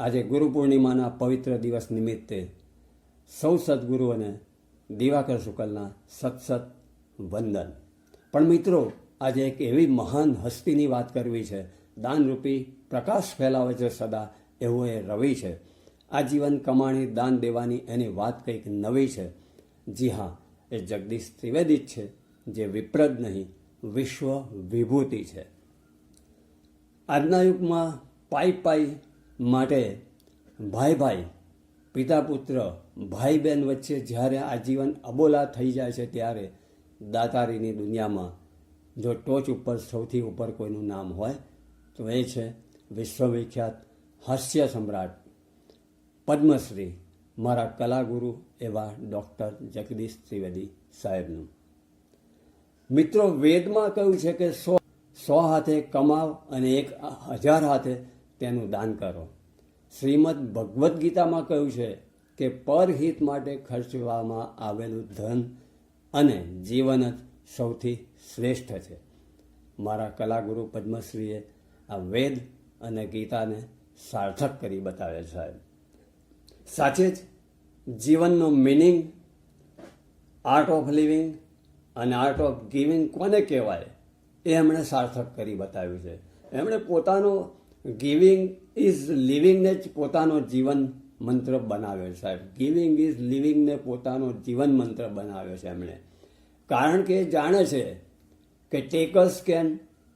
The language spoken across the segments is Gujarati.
આજે ગુરુ પૂર્ણિમાના પવિત્ર દિવસ નિમિત્તે સૌ સદગુરુઓને દિવાકર શુકલના સત વંદન. પણ મિત્રો, આજે એક એવી મહાન હસ્તીની વાત કરવી છે. દાનરૂપી પ્રકાશ ફેલાવે છે સદા એવો એ રવિ છે. આજીવન કમાણી દાન દેવાની એની વાત કંઈક નવી છે. જી હા, એ જગદીશ ત્રિવેદી જ છે, જે વિપ્રદ નહીં વિશ્વ વિભૂતિ છે. આજના યુગમાં પાઈ માટે ભાઈ પિતા પુત્ર ભાઈ બહેન વચ્ચે જ્યારે આજીવન અબોલા થઈ જાય છે, ત્યારે દાતારીની દુનિયામાં જો ટોચ ઉપર સૌથી ઉપર કોઈનું નામ હોય તો એ છે વિશ્વવિખ્યાત હાસ્ય સમ્રાટ પદ્મશ્રી મારા કલાગુરુ એવા ડૉક્ટર જગદીશ ત્રિવેદી સાહેબનું. મિત્રો, વેદમાં કહ્યું છે કે 100 હાથે કમાવ અને 1000 હાથે તેનું દાન કરો. શ્રીમદ ભગવદ્ ગીતામાં કહ્યું છે કે પરહિત માટે ખર્ચવામાં આવેલું ધન અને જીવન જ સૌથી શ્રેષ્ઠ છે. મારા કલાગુરુ પદ્મશ્રીએ આ વેદ અને ગીતાને સાર્થક કરી બતાવે સાહેબ. સાચે જ જીવનનો મિનિંગ, આર્ટ ઓફ લિવિંગ અને આર્ટ ઓફ ગિવિંગ કોને કહેવાય એ એમણે સાર્થક કરી બતાવ્યું છે. એમણે પોતાનો ગિવિંગ ઇઝ લિવિંગને જ પોતાનો જીવન મંત્ર બનાવ્યો સાહેબ. ગિવિંગ ઇઝ લિવિંગને પોતાનો જીવન મંત્ર બનાવ્યો છે એમણે. કારણ કે એ જાણે છે કે takers can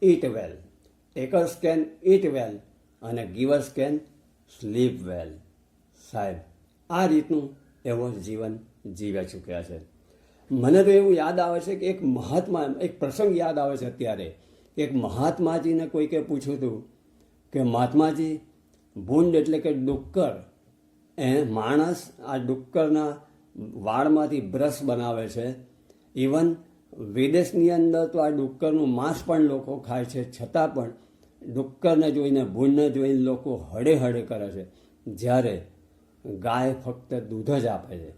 eat well, takers can eat well અને ગિવર્સ કેન સ્લીપ વેલ. સાહેબ, આ રીતનું એવો જીવન જીવી ચૂક્યા છે. મને તો એવું યાદ આવે છે કે એક પ્રસંગ યાદ આવે છે અત્યારે. એક મહાત્માજીને કોઈકે પૂછ્યું હતું કે મહાત્માજી, ભૂંડ એટલે કે ડુક્કર, માણસ આ ડુક્કરના વાળમાંથી બ્રશ બનાવે છે. ઇવન વિદેશની અંદર તો આ ડુક્કરનું માંસ પણ લોકો ખાય છે, છતાં પણ ડુક્કરને જોઈને, ભૂંડને જોઈને લોકો હળે કરે છે. જ્યારે ગાય ફક્ત દૂધ જ આપે છે,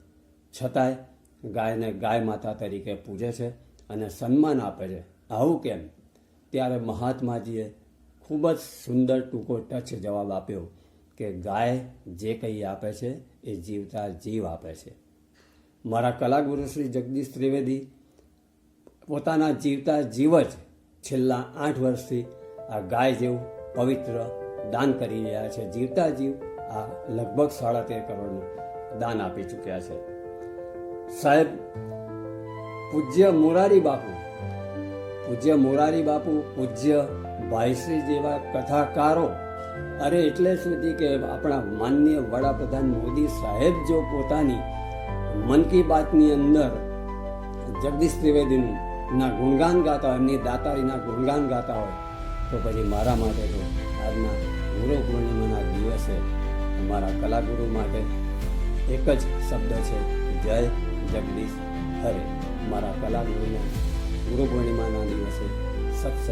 છતાંય ગાયને ગાય માતા તરીકે પૂજે છે અને સન્માન આપે છે. આવું કેમ? ત્યારે મહાત્માજીએ ખૂબ જ સુંદર ટૂંકો ટચ જવાબ આપ્યો કે ગાય જે કંઈ આપે છે એ જીવતા જીવ આપે છે. મારા કલાગુરુ શ્રી જગદીશ ત્રિવેદી પોતાના જીવતા જીવ જ છેલ્લા 8 વર્ષથી આ ગાય જેવું પવિત્ર દાન કરી રહ્યા છે. જીવતા જીવ આ લગભગ 13.5 કરોડનું દાન આપી ચૂક્યા છે. સાહેબ, પૂજ્ય મોરારી બાપુ, પૂજ્ય ભાઈશ્રી જેવા કથાકારો, અરે એટલે સુધી કે આપણા માનનીય વડાપ્રધાન મોદી સાહેબ જો પોતાની મન કી બાતની અંદર જગદીશ ત્રિવેદીનું ગુણગાન ગાતા હોય, એમની દાતારીના ગુણગાન ગાતા હોય, તો પછી મારા માટે તો આજના ગુરુ પૂર્ણિમાના દિવસે મારા કલાગુરુ માટે એક જ શબ્દ છે, જય જગદીશ હરે. મારા કલાગુરુના ગુરુ પૂર્ણિમાના દિવસે સત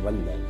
વંદન.